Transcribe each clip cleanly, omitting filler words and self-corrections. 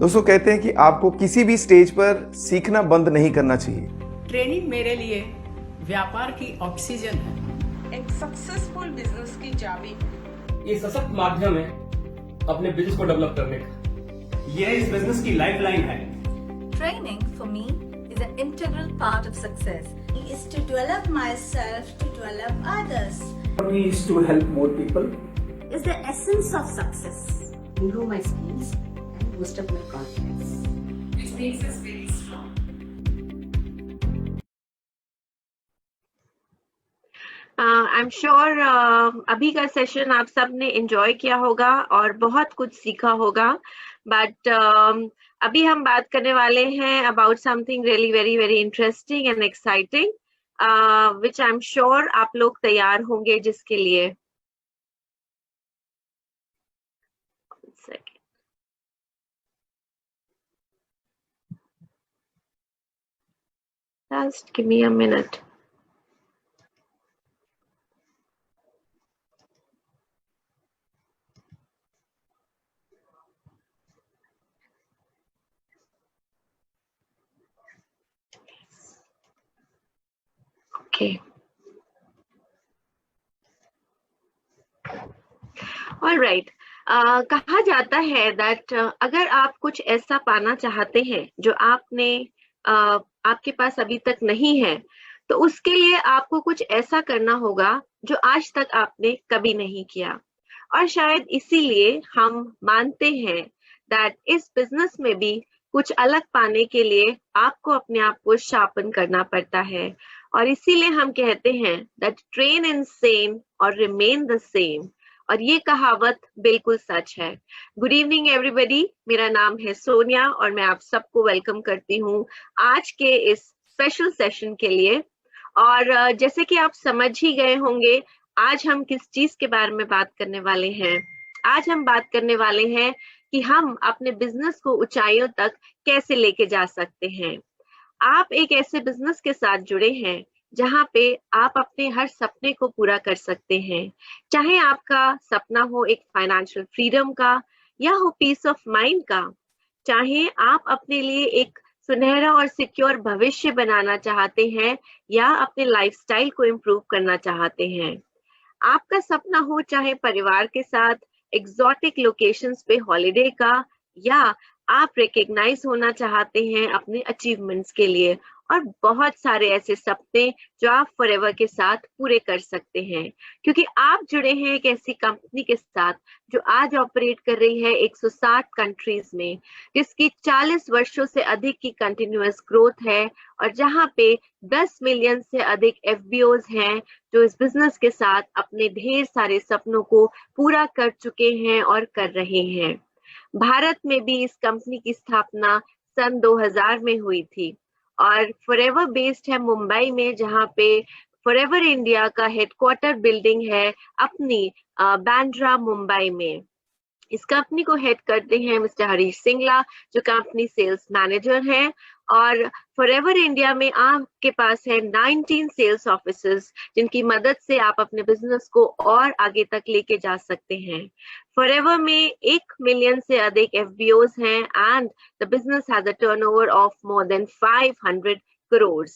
दोस्तों कहते हैं कि आपको किसी भी स्टेज पर सीखना बंद नहीं करना चाहिए। ट्रेनिंग मेरे लिए व्यापार की ऑक्सीजन है, एक सक्सेसफुल बिजनेस की चाबी। ये सशक्त माध्यम है अपने बिजनेस को डेवलप करने का। यह इस बिजनेस की लाइफलाइन है। Training for me is an integral part of success. Is to develop myself, to develop others. For me is to help more people. Is the essence of success. Improve my skills and boost up my confidence. Which makes us very strong. I'm sure अभी का session आप सब ने enjoy किया होगा और बहुत कुछ सीखा होगा, बट अभी हम बात करने वाले हैं about something really very very interesting and exciting, which I am sure आप लोग तैयार होंगे जिसके लिए। Just give me a minute. Okay. All right. कहा जाता है that अगर आप कुछ ऐसा पाना चाहते हैं जो आपने आपके पास अभी तक नहीं है, तो उसके लिए आपको कुछ ऐसा करना होगा जो आज तक आपने कभी नहीं किया। और शायद इसीलिए हम मानते हैं that इस बिजनेस में भी कुछ अलग पाने के लिए आपको अपने आप को शार्पन करना पड़ता है, और इसीलिए हम कहते हैं that train in same और remain the same, और ये कहावत बिल्कुल सच है। गुड इवनिंग एवरीबॉडी, मेरा नाम है सोनिया और मैं आप सबको वेलकम करती हूँ आज के इस स्पेशल सेशन के लिए। और जैसे कि आप समझ ही गए होंगे, आज हम किस चीज के बारे में बात करने वाले हैं। आज हम बात करने वाले हैं कि हम अपने बिजनेस को ऊंचाइयों तक कैसे लेके जा सकते हैं। आप एक ऐसे बिजनेस के साथ जुड़े हैं जहां पे आप अपने हर सपने को पूरा कर सकते हैं, चाहे आपका सपना हो एक फाइनेंशियल फ्रीडम का या हो पीस ऑफ माइंड का, चाहे आप अपने लिए एक सुनहरा और सिक्योर भविष्य बनाना चाहते हैं या अपने लाइफस्टाइल को इम्प्रूव करना चाहते हैं। आपका सपना हो चाहे परिवार के साथ एग्जॉटिक लोकेशंस पे हॉलिडे का, या आप रिकग्नाइज होना चाहते हैं अपने अचीवमेंट्स के लिए, और बहुत सारे ऐसे सपने जो आप फॉरएवर के साथ पूरे कर सकते हैं, क्योंकि आप जुड़े हैं एक ऐसी कंपनी के साथ जो आज ऑपरेट कर रही है 160 कंट्रीज में, जिसकी 40 वर्षों से अधिक की कंटिन्यूअस ग्रोथ है, और जहां पे 10 मिलियन से अधिक एफबीओज हैं जो इस बिजनेस के साथ अपने ढेर सारे सपनों को पूरा कर चुके हैं और कर रहे हैं। भारत में भी इस कंपनी की स्थापना सन 2000 में हुई थी और फॉरएवर बेस्ड है मुंबई में, जहां पे फॉरएवर इंडिया का हेडक्वार्टर बिल्डिंग है अपनी बांद्रा मुंबई में। इस कंपनी को हेड करते हैं मिस्टर हरीश सिंगला, जो कंपनी सेल्स मैनेजर हैं, और फॉरएवर इंडिया में आपके पास है 19 सेल्स ऑफिसर्स जिनकी मदद से आप अपने बिजनेस को और आगे तक लेके जा सकते हैं। फॉरएवर में 1 मिलियन से अधिक एफबीओज हैं and the business has a turnover of more than 500 crore.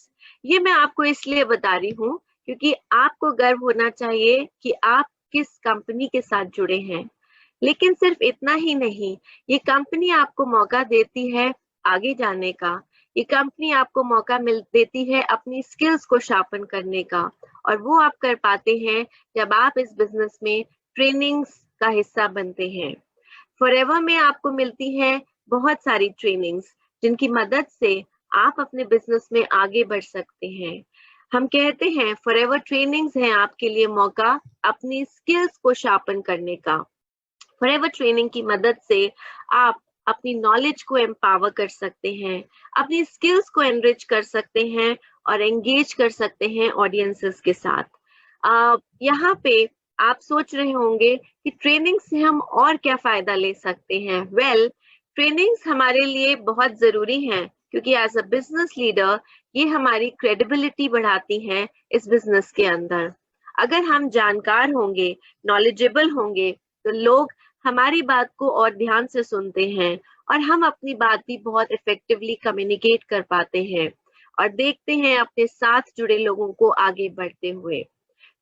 ये मैं आपको इसलिए बता रही हूँ क्योंकि आपको गर्व होना चाहिए कि आप किस कंपनी के साथ जुड़े हैं। लेकिन सिर्फ इतना ही नहीं, ये कंपनी आपको मौका देती है आगे जाने का, ये कंपनी आपको मौका देती है अपनी स्किल्स को शार्पन करने का, और वो आप कर पाते हैं जब आप इस बिजनेस में ट्रेनिंग्स का हिस्सा बनते हैं। फॉरएवर में आपको मिलती है बहुत सारी ट्रेनिंग्स जिनकी मदद से आप अपने बिजनेस में आगे बढ़ सकते हैं। हम कहते हैं फॉरएवर ट्रेनिंग्स हैं आपके लिए मौका अपनी स्किल्स को शार्पन करने का। फॉरएवर ट्रेनिंग की मदद से आप अपनी नॉलेज को एम्पावर कर सकते हैं, अपनी स्किल्स को एनरिच कर सकते हैं और एंगेज कर सकते हैं ऑडियंसेस के साथ। यहाँ पे आप सोच रहे होंगे कि ट्रेनिंग से हम और क्या फायदा ले सकते हैं। वेल, ट्रेनिंग्स हमारे लिए बहुत जरूरी हैं क्योंकि एज अ बिजनेस लीडर ये हमारी क्रेडिबिलिटी बढ़ाती हैं इस बिजनेस के अंदर। अगर हम जानकार होंगे, नॉलेजेबल होंगे, तो लोग हमारी बात को और ध्यान से सुनते हैं और हम अपनी बात भी बहुत इफेक्टिवली कम्युनिकेट कर पाते हैं और देखते हैं अपने साथ जुड़े लोगों को आगे बढ़ते हुए।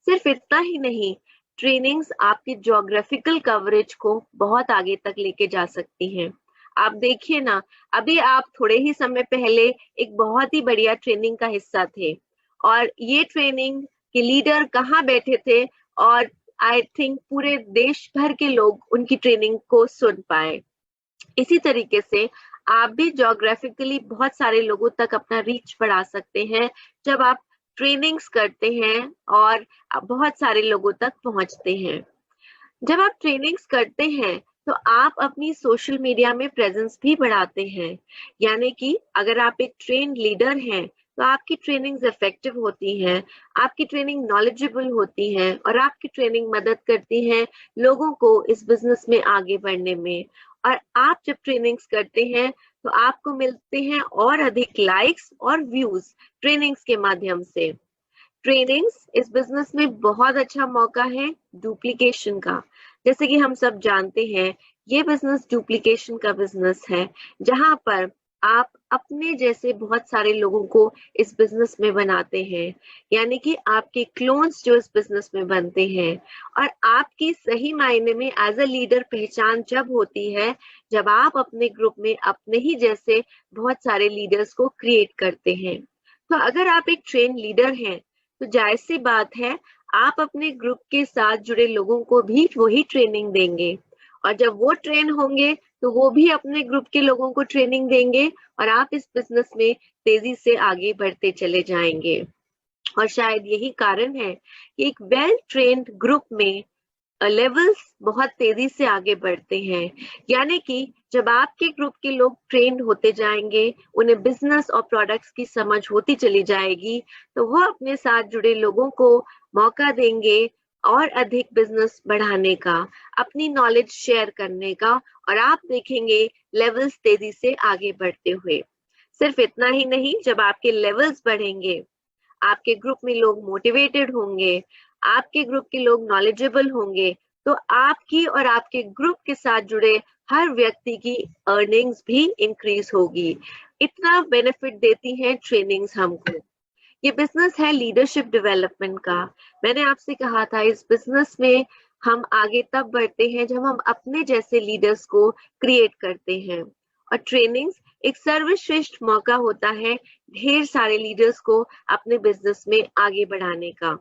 सिर्फ इतना ही नहीं, ट्रेनिंग्स आपकी ज्योग्राफिकल कवरेज को बहुत आगे तक लेके जा सकती हैं। आप देखिए ना, अभी आप थोड़े ही समय पहले एक बहुत ही बढ़िया ट्रेनिंग का हिस्सा थे और ये ट्रेनिंग के लीडर कहाँ बैठे थे और आई थिंक पूरे देश भर के लोग उनकी ट्रेनिंग को सुन पाए। इसी तरीके से आप भी ज्योग्राफिकली बहुत सारे लोगों तक अपना रीच बढ़ा सकते हैं जब आप ट्रेनिंग्स करते हैं और आप बहुत सारे लोगों तक पहुंचते हैं। जब आप ट्रेनिंग्स करते हैं तो आप अपनी सोशल मीडिया में प्रेजेंस भी बढ़ाते हैं, यानी कि अगर आप एक ट्रेन लीडर हैं तो आपकी ट्रेनिंग्स इफेक्टिव होती हैं, आपकी ट्रेनिंग नॉलेजेबल होती है और आपकी ट्रेनिंग मदद करती है लोगों को इस बिजनेस में आगे बढ़ने में। और आप जब ट्रेनिंग्स करते हैं तो आपको मिलते हैं और अधिक लाइक्स और व्यूज ट्रेनिंग्स के माध्यम से। ट्रेनिंग्स इस बिजनेस में बहुत अच्छा मौका है डुप्लीकेशन का। जैसे कि हम सब जानते हैं, ये बिजनेस डुप्लीकेशन का बिजनेस है, जहां पर आप अपने जैसे बहुत सारे लोगों को इस बिजनेस में बनाते हैं, यानी कि आपके क्लोन्स जो इस बिजनेस में बनते हैं। और आपकी सही मायने में एज अ लीडर पहचान जब होती है जब आप अपने ग्रुप में अपने ही जैसे बहुत सारे लीडर्स को क्रिएट करते हैं। तो अगर आप एक ट्रेन लीडर हैं तो जायज सी बात है आप अपने ग्रुप के साथ जुड़े लोगों को भी वही ट्रेनिंग देंगे और जब वो ट्रेन होंगे तो वो भी अपने ग्रुप के लोगों को ट्रेनिंग देंगे और आप इस बिजनेस में तेजी से आगे बढ़ते चले जाएंगे। और शायद यही कारण है कि एक वेल ट्रेन्ड ग्रुप में लेवल्स बहुत तेजी से आगे बढ़ते हैं, यानी कि जब आपके ग्रुप के लोग ट्रेंड होते जाएंगे, उन्हें बिजनेस और प्रोडक्ट्स की समझ होती चली जाएगी, तो वो अपने साथ जुड़े लोगों को मौका देंगे और अधिक बिजनेस बढ़ाने का, अपनी नॉलेज शेयर करने का, और आप देखेंगे लेवल्स तेजी से आगे बढ़ते हुए। सिर्फ इतना ही नहीं, जब आपके लेवल्स बढ़ेंगे, आपके ग्रुप में लोग मोटिवेटेड होंगे, आपके ग्रुप के लोग नॉलेजेबल होंगे, तो आपकी और आपके ग्रुप के साथ जुड़े हर व्यक्ति की अर्निंग्स भी इंक्रीज होगी। इतना बेनिफिट देती हैं ट्रेनिंग्स हमको। ये बिजनेस है लीडरशिप डेवलपमेंट का। मैंने आपसे कहा था इस बिजनेस में हम आगे तब बढ़ते हैं जब हम अपने जैसे लीडर्स को क्रिएट करते हैं, और ट्रेनिंग्स एक सर्वश्रेष्ठ मौका होता है ढेर सारे लीडर्स को अपने बिजनेस में आगे बढ़ाने का।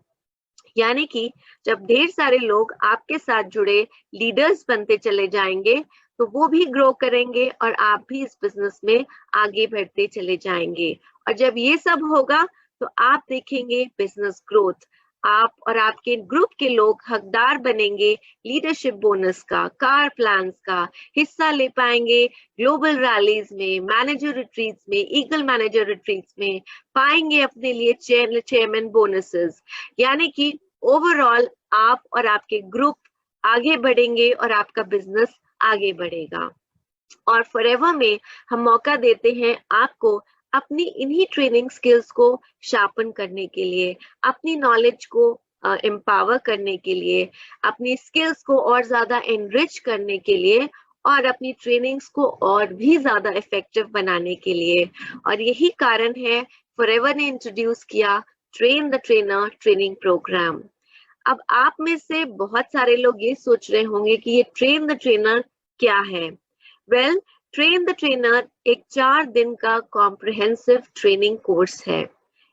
यानी कि जब ढेर सारे लोग आपके साथ जुड़े लीडर्स बनते चले जाएंगे तो वो भी ग्रो करेंगे और आप भी इस बिजनेस में आगे बढ़ते चले जाएंगे। और जब ये सब होगा तो आप देखेंगे बिजनेस ग्रोथ। आप और आपके ग्रुप के लोग हकदार बनेंगे लीडरशिप बोनस का, कार प्लान्स का, हिस्सा ले पाएंगे ग्लोबल रैलीज में, मैनेजर रिट्रीट्स में, ईगल मैनेजर रिट्रीट्स में, पाएंगे अपने लिए चेयरमैन बोनसेस। यानी कि ओवरऑल आप और आपके ग्रुप आगे बढ़ेंगे और आपका बिजनेस आगे बढ़ेगा। और फॉरएवर में हम मौका देते हैं आपको अपनी इन्हीं ट्रेनिंग स्किल्स को शार्पन करने के लिए, अपनी नॉलेज को एम्पावर करने के लिए, अपनी स्किल्स को और ज्यादा एनरिच करने के लिए और अपनी ट्रेनिंग्स को और भी ज्यादा इफेक्टिव बनाने के लिए। और यही कारण है फॉरएवर ने इंट्रोड्यूस किया train the trainer training program. अब आप में से बहुत सारे लोग ये सोच रहे होंगे कि ये ट्रेन द ट्रेनर क्या है। वेल, ट्रेन द ट्रेनर एक 4 दिन का कॉम्प्रिहेंसिव ट्रेनिंग कोर्स है।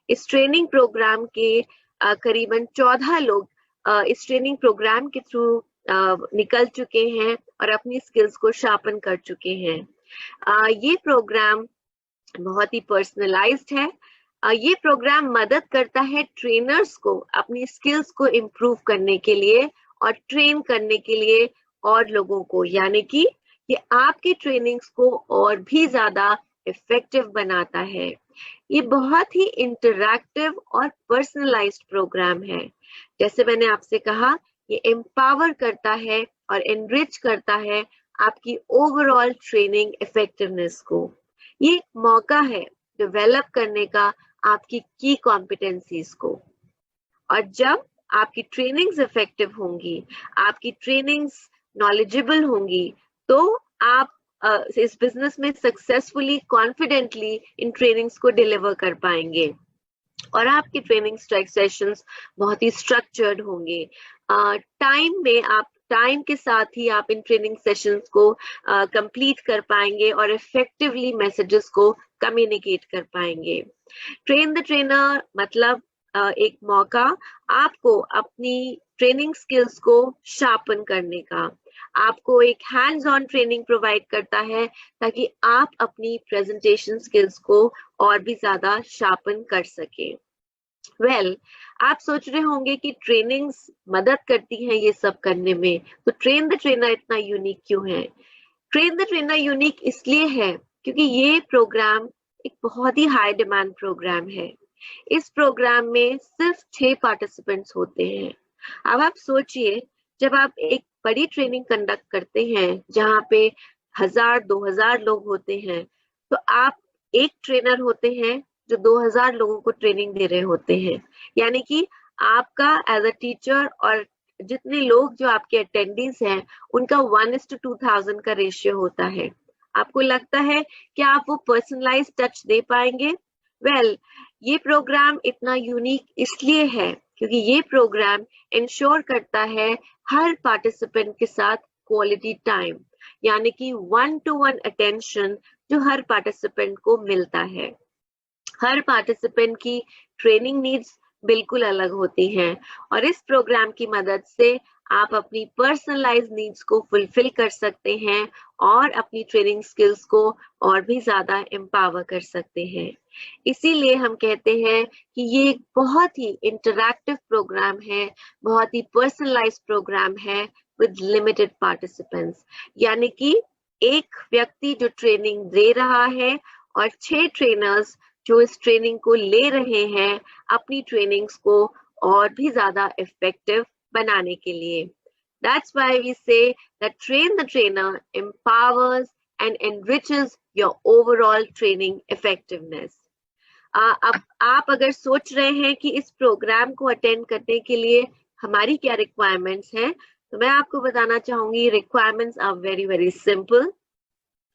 इस ट्रेनिंग प्रोग्राम के करीबन 14 लोग इस ट्रेनिंग प्रोग्राम के थ्रू निकल चुके हैं और अपनी स्किल्स को शार्पन कर चुके हैं। ये प्रोग्राम बहुत ही पर्सनलाइज्ड है। ये प्रोग्राम मदद करता है ट्रेनर्स को अपनी स्किल्स को इम्प्रूव करने के लिए और ट्रेन करने के लिए और लोगों को, यानी कि ये आपकी ट्रेनिंग्स को और भी ज्यादा इफेक्टिव बनाता है। ये बहुत ही इंटरैक्टिव और पर्सनलाइज्ड प्रोग्राम है। जैसे मैंने आपसे कहा, ये एम्पावर करता है और एनरिच करता है आपकी ओवरऑल ट्रेनिंग इफेक्टिवनेस को। ये एक मौका है डेवलप करने का आपकी की कॉम्पिटेंसीज को। और जब आपकी ट्रेनिंग्स इफेक्टिव होंगी, आपकी ट्रेनिंग्स नॉलेजेबल होंगी, तो आप इस बिजनेस में सक्सेसफुली कॉन्फिडेंटली इन ट्रेनिंग्स को डिलीवर कर पाएंगे और आपके ट्रेनिंग सेशंस बहुत ही स्ट्रक्चर्ड होंगे। टाइम में आप टाइम के साथ ही आप इन ट्रेनिंग सेशंस को कंप्लीट कर पाएंगे और इफेक्टिवली मैसेजेस को कम्युनिकेट कर पाएंगे। ट्रेन द ट्रेनर मतलब एक मौका आपको अपनी ट्रेनिंग स्किल्स को शार्पन करने का, आपको एक हैंड्स ऑन ट्रेनिंग प्रोवाइड करता है ताकि आप अपनी प्रेजेंटेशन स्किल्स को और भी ज्यादा शार्पन कर सके। आप सोच रहे होंगे कि ट्रेनिंग्स मदद करती हैं ये सब करने में, तो ट्रेन द ट्रेनर इतना यूनिक क्यों है? ट्रेन द ट्रेनर यूनिक इसलिए है क्योंकि ये प्रोग्राम एक बहुत ही हाई डिमांड प्रोग्राम है। इस प्रोग्राम में सिर्फ 6 पार्टिसिपेंट्स होते हैं। अब आप सोचिए, जब आप एक बड़ी ट्रेनिंग कंडक्ट करते हैं जहाँ पे 1000-2000 लोग होते हैं, तो आप एक ट्रेनर होते हैं जो 2000 लोगों को ट्रेनिंग दे रहे होते हैं। यानी कि आपका एज अ टीचर और जितने लोग जो आपके अटेंडीज हैं उनका 1:2000 का रेशियो होता है। आपको लगता है कि आप वो पर्सनलाइज टच दे पाएंगे? ये प्रोग्राम इतना यूनिक इसलिए है क्योंकि ये प्रोग्राम इंश्योर करता है हर पार्टिसिपेंट के साथ क्वालिटी टाइम, यानी कि 1-to-1 अटेंशन जो हर पार्टिसिपेंट को मिलता है। हर पार्टिसिपेंट की ट्रेनिंग नीड्स बिल्कुल अलग होती हैं और इस प्रोग्राम की मदद से आप अपनी पर्सनलाइज नीड्स को फुलफिल कर सकते हैं और अपनी ट्रेनिंग स्किल्स को और भी ज्यादा एम्पावर कर सकते हैं। इसीलिए हम कहते हैं कि ये एक बहुत ही इंटरैक्टिव प्रोग्राम है, बहुत ही पर्सनलाइज प्रोग्राम है विद लिमिटेड पार्टिसिपेंट्स। यानी कि एक व्यक्ति जो ट्रेनिंग दे रहा है और 6 ट्रेनर्स जो इस ट्रेनिंग को ले रहे हैं अपनी ट्रेनिंग्स को और भी ज्यादा इफेक्टिव बनाने के लिए। That's why we say that train the trainer empowers and enriches your overall training effectiveness. अब आप अगर सोच रहे हैं कि इस प्रोग्राम को अटेंड करने के लिए हमारी क्या रिक्वायरमेंट्स हैं, तो मैं आपको बताना चाहूंगी requirements are very very simple.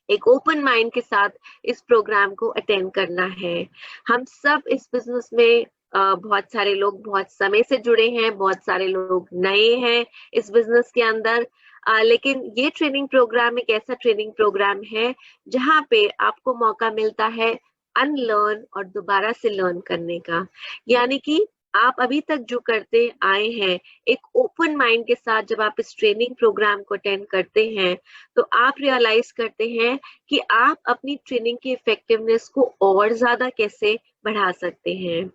एक ओपन माइंड के साथ इस प्रोग्राम को अटेंड करना है। हम सब इस बिजनेस में बहुत सारे लोग बहुत समय से जुड़े हैं, बहुत सारे लोग नए हैं इस बिजनेस के अंदर, लेकिन ये ट्रेनिंग प्रोग्राम एक ऐसा ट्रेनिंग प्रोग्राम है जहाँ पे आपको मौका मिलता है अनलर्न और दोबारा से लर्न करने का। यानी कि आप अभी तक जो करते आए हैं, एक ओपन माइंड के साथ जब आप इस ट्रेनिंग प्रोग्राम को अटेंड करते हैं तो आप रियलाइज करते हैं कि आप अपनी ट्रेनिंग की इफेक्टिवनेस को और ज्यादा कैसे बढ़ा सकते हैं।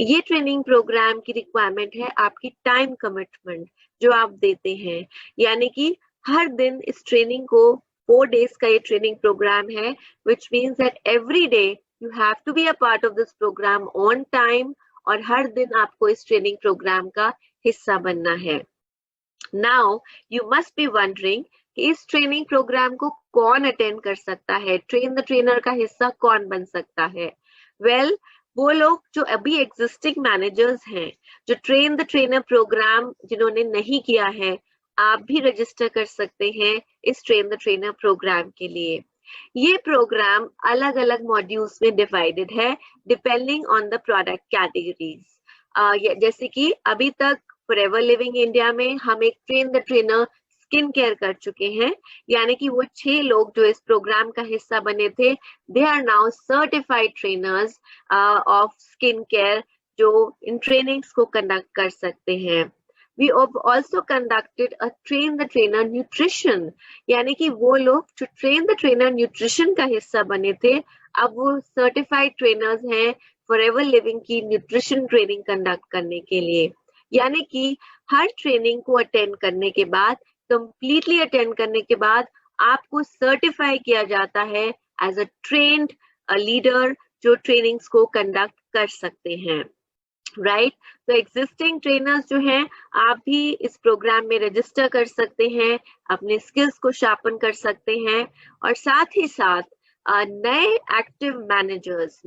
ये ट्रेनिंग प्रोग्राम की रिक्वायरमेंट है आपकी टाइम कमिटमेंट जो आप देते हैं। यानी कि हर दिन इस ट्रेनिंग को 4 days का ये ट्रेनिंग प्रोग्राम है, which means that every day you have to be a part of this program on time और हर दिन आपको इस ट्रेनिंग प्रोग्राम का हिस्सा बनना है। Now you must be wondering कि इस ट्रेनिंग प्रोग्राम को कौन अटेंड कर सकता है, ट्रेन द ट्रेनर का हिस्सा कौन बन सकता है? वो लोग जो अभी एग्जिस्टिंग मैनेजर्स हैं, जो ट्रेन द ट्रेनर प्रोग्राम जिन्होंने नहीं किया है, आप भी रजिस्टर कर सकते हैं इस ट्रेन द ट्रेनर प्रोग्राम के लिए। ये प्रोग्राम अलग अलग मॉड्यूल्स में डिवाइडेड है depending on the product categories. जैसे कि अभी तक फॉरएवर लिविंग इंडिया में हम एक train the trainer skin care कर चुके हैं, यानी कि वो 6 लोग जो इस प्रोग्राम का हिस्सा बने थे, they are now certified trainers of skin care जो इन ट्रेनिंग्स को कंडक्ट कर सकते हैं। We have also conducted a train the trainer nutrition, यानी कि वो लोग जो ट्रेन द ट्रेनर न्यूट्रिशन का हिस्सा बने थे, अब वो सर्टिफाइड ट्रेनर्स हैं फॉरएवर लिविंग की न्यूट्रिशन ट्रेनिंग कंडक्ट करने के लिए। यानी कि हर ट्रेनिंग को अटेंड करने के बाद, कंप्लीटली अटेंड करने के बाद आपको सर्टिफाई किया जाता है एज अ ट्रेन्ड लीडर जो ट्रेनिंग्स को कंडक्ट कर सकते हैं। राइट, तो एग्जिस्टिंग ट्रेनर्स जो हैं, आप भी इस प्रोग्राम में रजिस्टर कर सकते हैं, अपने स्किल्स को शार्पन कर सकते हैं और साथ ही साथ नए एक्टिव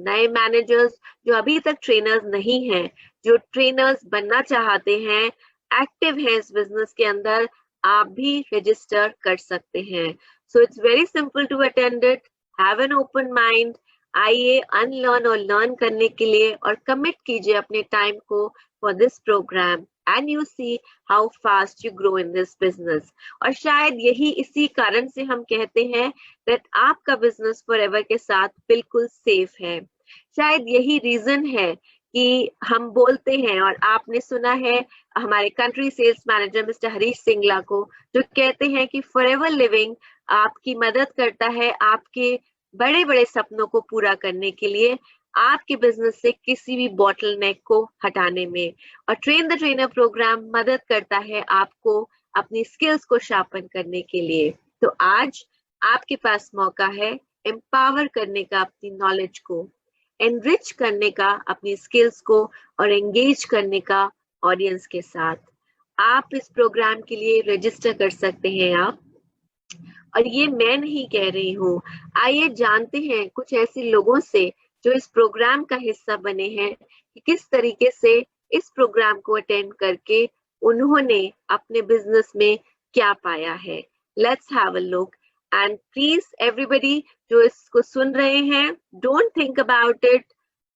नए मैनेजर्स जो अभी तक ट्रेनर्स नहीं हैं, जो ट्रेनर्स बनना चाहते हैं, एक्टिव हैं इस बिजनेस के अंदर, आप भी रजिस्टर कर सकते हैं। So it's very simple to attend it. Have an open mind. आइए अनलर्न और लर्न करने के लिए और कमिट कीजिए अपने टाइम को for this program and you see how fast you grow in this business. और शायद यही इसी कारण से हम कहते हैं दैट आपका बिजनेस फॉरएवर के साथ बिल्कुल सेफ है. शायद यही रीजन है कि हम बोलते हैं, और आपने सुना है हमारे country sales manager mister Harish Singla को, जो कहते हैं कि फॉरएवर लिविंग आपकी मदद करता है आपके बड़े बड़े सपनों को पूरा करने के लिए, आपके बिजनेस से किसी भी बॉटलनेक को हटाने में. और ट्रेन द ट्रेनर प्रोग्राम मदद करता है आपको अपनी स्किल्स को शार्पन करने के लिए. तो आज आपके पास मौका है एम्पावर करने का अपनी नॉलेज को, एनरिच करने का अपनी स्किल्स को, और एंगेज करने का ऑडियंस के साथ. आप इस प्रोग्राम के लिए रजिस्टर कर सकते हैं आप, और ये मैं नहीं कह रही हूँ. आइए जानते हैं कुछ ऐसे लोगों से जो इस प्रोग्राम का हिस्सा बने हैं कि किस तरीके से इस प्रोग्राम को अटेंड करके उन्होंने अपने बिजनेस में क्या पाया है. Let's have a look. And please everybody जो इसको सुन रहे हैं, don't think about it,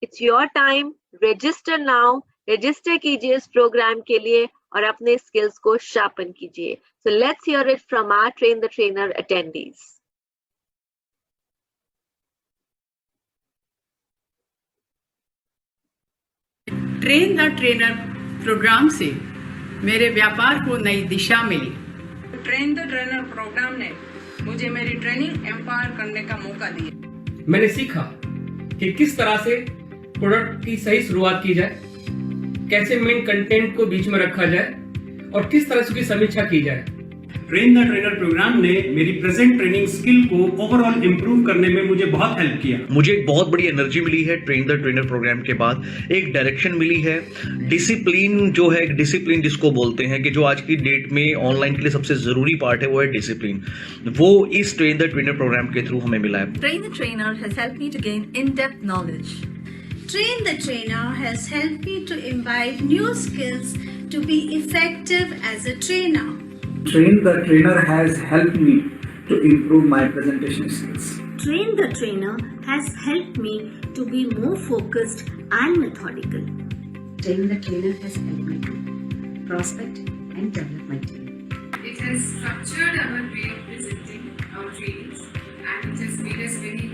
it's your time. Register now. Register कीजिए इस प्रोग्राम के लिए और अपने स्किल्स को शार्पन कीजिए. So let's hear it from our Train the Trainer attendees. Train the trainer program से मेरे व्यापार को नई दिशा मिली. ट्रेन द ट्रेनर प्रोग्राम ने मुझे मेरी ट्रेनिंग एम्पावर करने का मौका दिया. मैंने सीखा कि किस तरह से प्रोडक्ट की सही शुरुआत की जाए, कैसे मेन कंटेंट को बीच में रखा जाए और किस तरह से उसकी समीक्षा की जाए. ट्रेन द ट्रेनर प्रोग्राम ने मेरी प्रेजेंट ट्रेनिंग स्किल को ओवरऑल इंप्रूव करने में मुझे बहुत हेल्प किया. मुझे एक बहुत बड़ी एनर्जी मिली है ट्रेन द ट्रेनर प्रोग्राम के बाद. एक डायरेक्शन मिली है, डिसिप्लिन जो है, डिसिप्लिन जिसको बोलते हैं कि जो आज की डेट में ऑनलाइन के लिए सबसे जरूरी पार्ट है, वो है डिसिप्लिन. वो इस ट्रेन द ट्रेनर प्रोग्राम के थ्रू हमें मिला है. Train the Trainer has helped me to gain in-depth knowledge. Train the Trainer has helped me to imbibe new skills to be effective as a trainer. Train the Trainer has helped me to improve my presentation skills. Train the Trainer has helped me to be more focused and methodical. Train the Trainer has helped me to prospect and develop my team. It has structured our way of presenting our trainings and it has made us very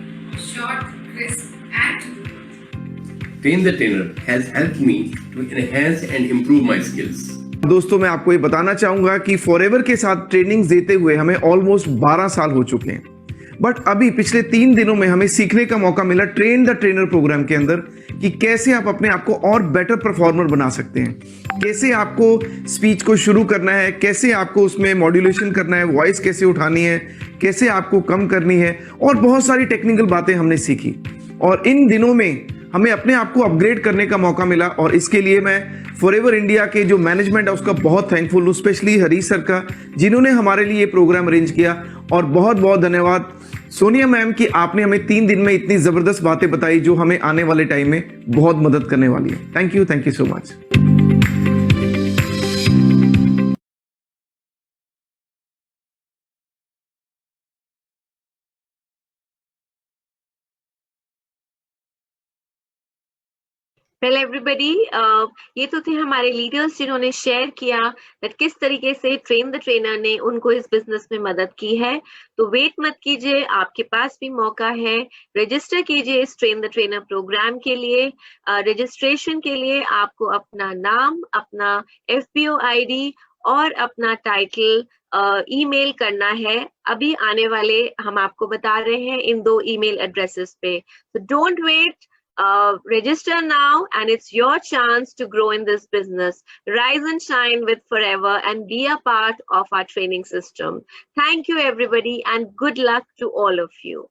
short, crisp and to the point. Train the Trainer has helped me to enhance and improve my skills. दोस्तों मैं आपको ये बताना चाहूंगा कि forever के साथ training देते हुए हमें ऑलमोस्ट 12 साल हो चुके हैं. बट अभी पिछले 3 दिनों में हमें सीखने का मौका मिला ट्रेन द ट्रेनर प्रोग्राम के अंदर कि कैसे आप अपने आप को और बेटर परफॉर्मर बना सकते हैं, कैसे आपको स्पीच को शुरू करना है, कैसे आपको उसमें मॉड्यूलेशन करना है, वॉइस कैसे उठानी है, कैसे आपको कम करनी है, और बहुत सारी टेक्निकल बातें हमने सीखी. और इन दिनों में हमें अपने आप को अपग्रेड करने का मौका मिला, और इसके लिए मैं फॉरएवर इंडिया के जो मैनेजमेंट है उसका बहुत थैंकफुल हूँ, स्पेशली हरीश सर का जिन्होंने हमारे लिए ये प्रोग्राम अरेंज किया. और बहुत बहुत धन्यवाद सोनिया मैम कि आपने हमें 3 दिन में इतनी जबरदस्त बातें बताई जो हमें आने वाले टाइम में बहुत मदद करने वाली है. Thank you so much. Well everybody, ये तो थे हमारे लीडर्स जिन्होंने शेयर किया that किस तरीके से ट्रेन द ट्रेनर ने उनको इस बिजनेस में मदद की है. तो वेट मत कीजिए, आपके पास भी मौका है. रजिस्टर कीजिए इस ट्रेन द ट्रेनर प्रोग्राम के लिए. रजिस्ट्रेशन के लिए आपको अपना नाम, अपना FBO ID और अपना टाइटल ईमेल करना है. अभी आने वाले हम आपको बता रहे हैं इन 2 ईमेल एड्रेसेस पे. So don't wait. Register now and it's your chance to grow in this business. Rise and shine with Forever and be a part of our training system. Thank you everybody and good luck to all of you.